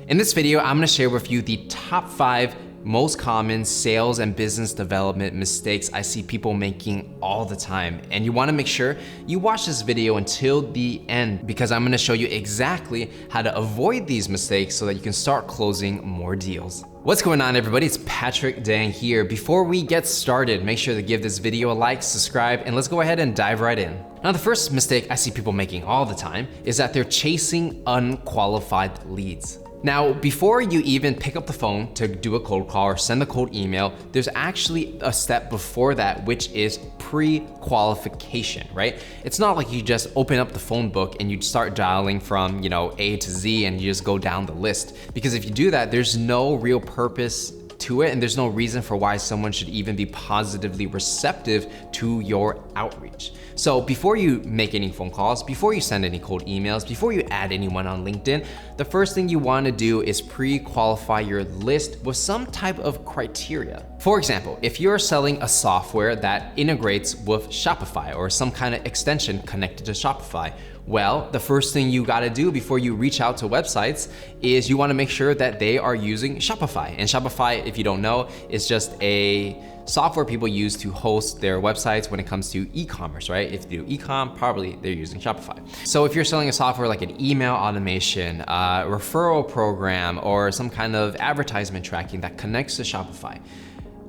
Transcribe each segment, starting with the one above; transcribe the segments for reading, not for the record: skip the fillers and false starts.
In this video, I'm gonna share with you the top 5 most common sales and business development mistakes I see people making all the time. And you wanna make sure you watch this video until the end because I'm gonna show you exactly how to avoid these mistakes so that you can start closing more deals. What's going on, everybody? It's Patrick Dang here. Before we get started, make sure to give this video a like, subscribe, and let's go ahead and dive right in. Now, the first mistake I see people making all the time is that they're chasing unqualified leads. Now, before you even pick up the phone to do a cold call or send a cold email, there's actually a step before that, which is pre-qualification, right? It's not like you just open up the phone book and you start dialing from, A to Z and you just go down the list. Because if you do that, there's no real purpose to it, and there's no reason for why someone should even be positively receptive to your outreach. So before you make any phone calls, before you send any cold emails, before you add anyone on LinkedIn, the first thing you want to do is pre-qualify your list with some type of criteria. For example, if you're selling a software that integrates with Shopify or some kind of extension connected to Shopify, well, the first thing you gotta do before you reach out to websites is you wanna make sure that they are using Shopify. And Shopify, if you don't know, is just a software people use to host their websites when it comes to e-commerce, right? If you do e-com, probably they're using Shopify. So if you're selling a software like an email automation, a referral program, or some kind of advertisement tracking that connects to Shopify,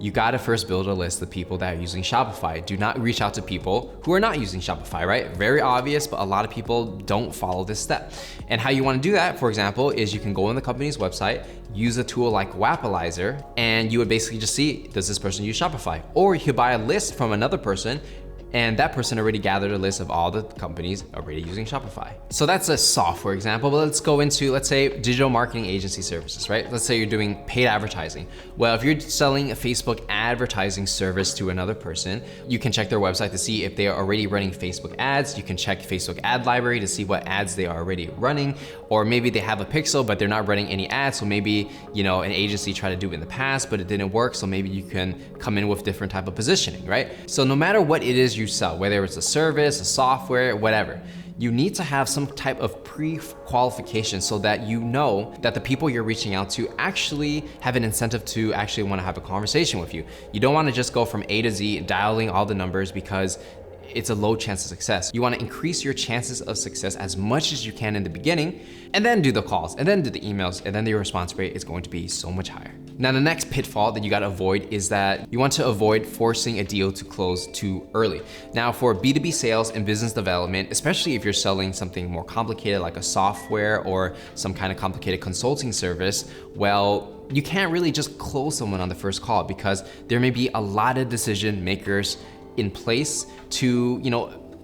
you gotta first build a list of people that are using Shopify. Do not reach out to people who are not using Shopify, right? Very obvious, but a lot of people don't follow this step. And how you wanna do that, for example, is you can go on the company's website, use a tool like Wapalyzer, and you would basically just see, does this person use Shopify? Or you could buy a list from another person, and that person already gathered a list of all the companies already using Shopify. So that's a software example, but let's go into, let's say, digital marketing agency services, right? Let's say you're doing paid advertising. Well, if you're selling a Facebook advertising service to another person, you can check their website to see if they are already running Facebook ads. You can check Facebook ad library to see what ads they are already running, or maybe they have a pixel, but they're not running any ads. So maybe, an agency tried to do it in the past, but it didn't work. So maybe you can come in with different type of positioning, right? So no matter what it is you sell, whether it's a service, a software, whatever, you need to have some type of pre-qualification so that you know that the people you're reaching out to actually have an incentive to actually want to have a conversation with you. You don't want to just go from A to Z dialing all the numbers because it's a low chance of success. You want to increase your chances of success as much as you can in the beginning, and then do the calls, and then do the emails, and then the response rate is going to be so much higher. Now, the next pitfall that you got to avoid is that you want to avoid forcing a deal to close too early. Now, for B2B sales and business development, especially if you're selling something more complicated like a software or some kind of complicated consulting service, well, you can't really just close someone on the first call because there may be a lot of decision makers in place to,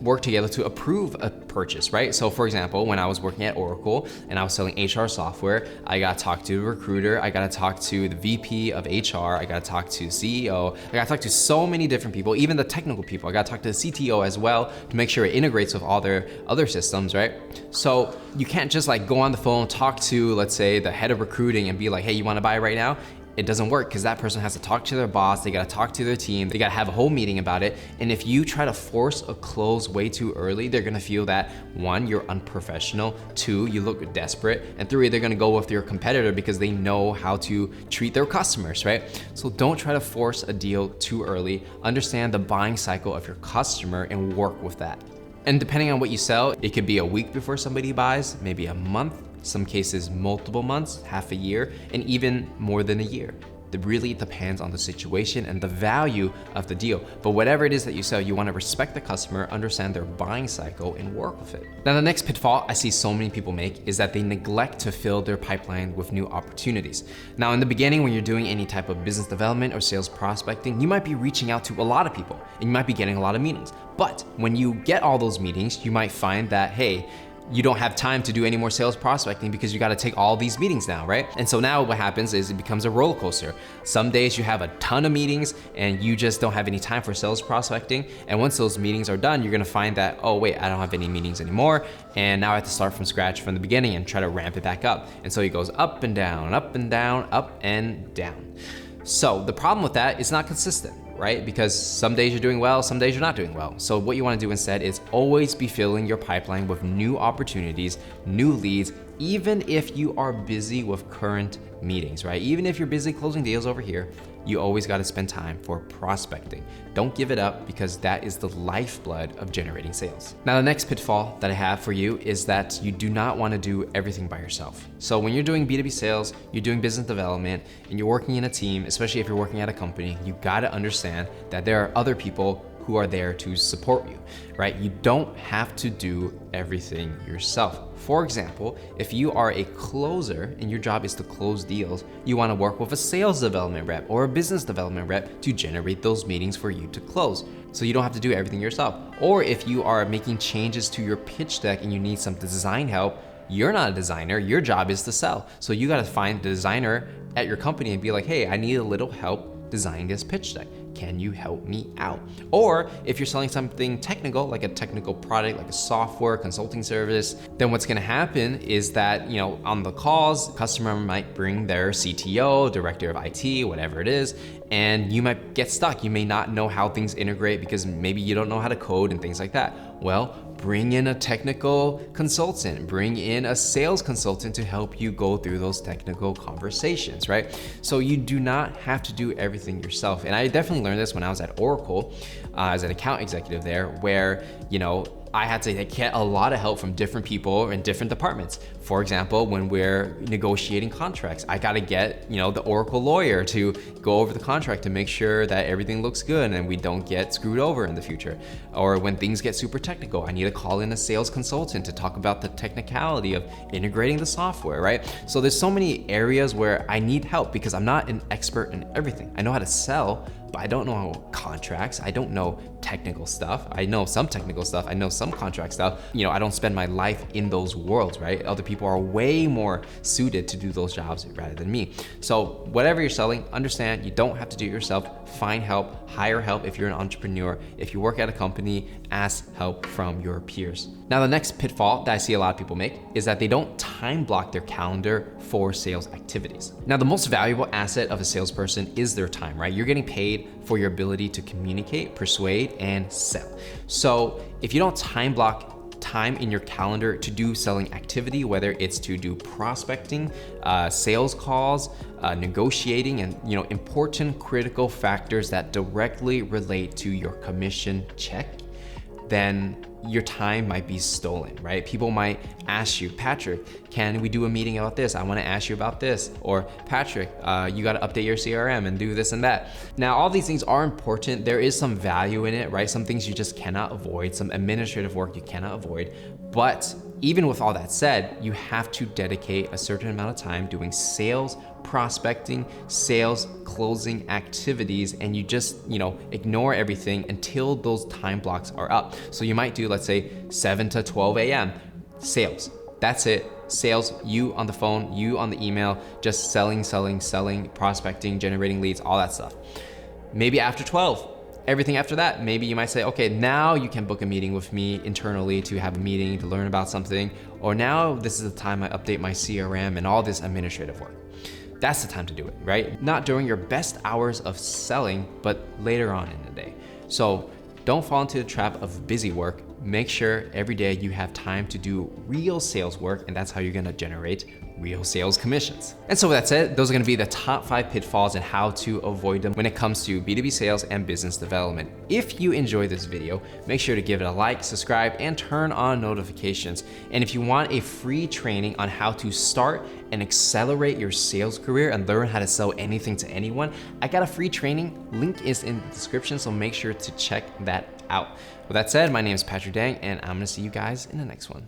work together to approve a purchase, right? So for example, when I was working at Oracle and I was selling HR software, I got to talk to the recruiter, I got to talk to the VP of HR, I got to talk to CEO, I got to talk to so many different people, even the technical people. I got to talk to the CTO as well to make sure it integrates with all their other systems, right? So you can't just go on the phone, talk to, let's say, the head of recruiting and be like, hey, you want to buy right now? It doesn't work because that person has to talk to their boss, they gotta talk to their team, they gotta have a whole meeting about it. And if you try to force a close way too early, they're gonna feel that 1, you're unprofessional, 2, you look desperate, and 3, they're gonna go with your competitor because they know how to treat their customers, right? So don't try to force a deal too early. Understand the buying cycle of your customer and work with that. And depending on what you sell, it could be a week before somebody buys, maybe a month, some cases multiple months, half a year, and even more than a year. It really depends on the situation and the value of the deal. But whatever it is that you sell, you want to respect the customer, understand their buying cycle, and work with it. Now, the next pitfall I see so many people make is that they neglect to fill their pipeline with new opportunities. Now, in the beginning, when you're doing any type of business development or sales prospecting, you might be reaching out to a lot of people and you might be getting a lot of meetings. But when you get all those meetings, you might find that, hey, you don't have time to do any more sales prospecting because you got to take all these meetings now, right? And so now what happens is it becomes a roller coaster. Some days you have a ton of meetings and you just don't have any time for sales prospecting. And once those meetings are done, you're gonna find that, oh wait, I don't have any meetings anymore. And now I have to start from scratch from the beginning and try to ramp it back up. And so it goes up and down, up and down, up and down. So the problem with that is not consistent. right? Because some days you're doing well, some days you're not doing well. So what you want to do instead is always be filling your pipeline with new opportunities, new leads, even if you are busy with current meetings, right? Even if you're busy closing deals over here, you always got to spend time for prospecting. Don't give it up, because that is the lifeblood of generating sales. Now, the next pitfall that I have for you is that you do not want to do everything by yourself. So when you're doing B2B sales, you're doing business development, and you're working in a team, especially if you're working at a company, you got to understand that there are other people who are there to support you, right? You don't have to do everything yourself. For example, if you are a closer and your job is to close deals, you want to work with a sales development rep or a business development rep to generate those meetings for you to close. So you don't have to do everything yourself. Or if you are making changes to your pitch deck and you need some design help, you're not a designer, your job is to sell. So you got to find the designer at your company and be like, hey, I need a little help designing this pitch deck. Can you help me out? Or if you're selling something technical, like a technical product, like a software consulting service, then what's gonna happen is that, on the calls, customer might bring their CTO, director of IT, whatever it is, and you might get stuck. You may not know how things integrate because maybe you don't know how to code and things like that. Well, bring in a technical consultant, bring in a sales consultant to help you go through those technical conversations, right? So you do not have to do everything yourself. And I definitely learned this when I was at Oracle as an account executive there, where, I had to get a lot of help from different people in different departments. For example, when we're negotiating contracts, I gotta get, the Oracle lawyer to go over the contract to make sure that everything looks good and we don't get screwed over in the future. Or when things get super technical, I need to call in a sales consultant to talk about the technicality of integrating the software, right? So there's so many areas where I need help because I'm not an expert in everything. I know how to sell, but I don't know contracts. I don't know technical stuff. I know some technical stuff. I know some contract stuff. I don't spend my life in those worlds, right? Other people are way more suited to do those jobs rather than me. So whatever you're selling, understand you don't have to do it yourself. Find help, hire help if you're an entrepreneur. If you work at a company, ask help from your peers. Now, the next pitfall that I see a lot of people make is that they don't time block their calendar for sales activities. Now, the most valuable asset of a salesperson is their time, right? You're getting paid for your ability to communicate, persuade, and sell. So if you don't time block time in your calendar to do selling activity, whether it's to do prospecting, sales calls, negotiating, and important critical factors that directly relate to your commission check, then your time might be stolen, right? People might ask you, Patrick, can we do a meeting about this? I want to ask you about this. Or Patrick, you got to update your CRM and do this and that. Now, all these things are important. There is some value in it, right? Some things you just cannot avoid, some administrative work you cannot avoid. But even with all that said, you have to dedicate a certain amount of time doing sales, prospecting, sales, closing activities, and you just, ignore everything until those time blocks are up. So you might do, let's say, 7 to 12 a.m. sales. That's it. Sales, you on the phone, you on the email, just selling, prospecting, generating leads, all that stuff. Maybe after 12, everything after that, maybe you might say, okay, now you can book a meeting with me internally to have a meeting to learn about something, or now this is the time I update my CRM and all this administrative work. That's the time to do it, right? Not during your best hours of selling, but later on in the day. So don't fall into the trap of busy work. Make sure every day you have time to do real sales work, and that's how you're gonna generate real sales commissions. And so with that said, those are gonna be the top 5 pitfalls and how to avoid them when it comes to B2B sales and business development. If you enjoyed this video, make sure to give it a like, subscribe, and turn on notifications. And if you want a free training on how to start and accelerate your sales career and learn how to sell anything to anyone, I got a free training. Link is in the description, so make sure to check that out. With that said, my name is Patrick Dang, and I'm gonna see you guys in the next one.